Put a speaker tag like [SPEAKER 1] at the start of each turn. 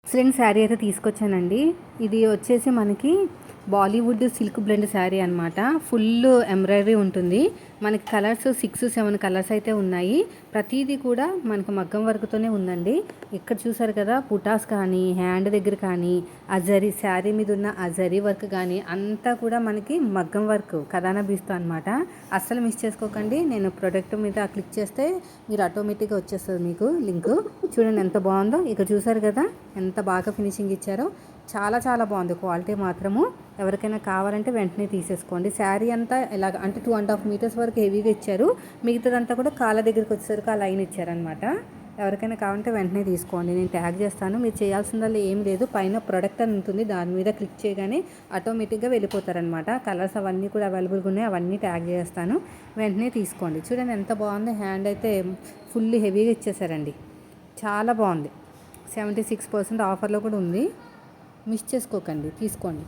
[SPEAKER 1] Excellent sari అయితే తీసుకొచ్చానండి. ఇది వచ్చేసి మనకి బాలీవుడ్ సిల్క్ బ్లెండ్ శారీ అనమాట. ఫుల్ ఎంబ్రాయిడరీ ఉంటుంది. మనకి కలర్స్ 6-7 కలర్స్ అయితే ఉన్నాయి. ప్రతిదీ కూడా మనకు మగ్గం వర్క్తోనే ఉందండి. ఇక్కడ చూసారు కదా, బుటాస్ కానీ హ్యాండ్ దగ్గర కానీ అజరీ శారీ మీద ఉన్న అజరీ వర్క్ కానీ అంతా కూడా మనకి మగ్గం వర్క్ కథానా బీస్తో అనమాట. అస్సలు మిస్ చేసుకోకండి. నేను ప్రొడక్ట్ మీద క్లిక్ చేస్తే మీరు ఆటోమేటిక్గా వచ్చేస్తుంది మీకు లింక్. చూడండి ఎంత బాగుందో. ఇక్కడ చూసారు కదా ఎంత బాగా ఫినిషింగ్ ఇచ్చారో. చాలా చాలా బాగుంది క్వాలిటీ మాత్రము. ఎవరికైనా కావాలంటే వెంటనే తీసేసుకోండి. శారీ అంతా ఇలాగ అంటే 2.5 మీటర్స్ వరకు హెవీగా ఇచ్చారు. మిగతాదంతా కూడా కాళ్ళ దగ్గరికి వచ్చేసరికి ఆ లైన్ ఇచ్చారనమాట. ఎవరికైనా కావాలంటే వెంటనే తీసుకోండి. నేను ట్యాగ్ చేస్తాను. మీరు చేయాల్సిందల్లా ఏం లేదు. పైన ప్రొడక్ట్ అని ఉంటుంది, దాని మీద క్లిక్ చేయగానే ఆటోమేటిక్గా వెళ్ళిపోతారనమాట. కలర్స్ అవన్నీ కూడా అవైలబుల్గా ఉన్నాయి, అవన్నీ ట్యాగ్ చేస్తాను. వెంటనే తీసుకోండి. చూడండి ఎంత బాగుంది. హ్యాండ్ అయితే ఫుల్ హెవీగా ఇచ్చేసారండి. చాలా బాగుంది. 76% ఆఫర్లో కూడా ఉంది. మిస్ చేసుకోకండి, తీసుకోండి.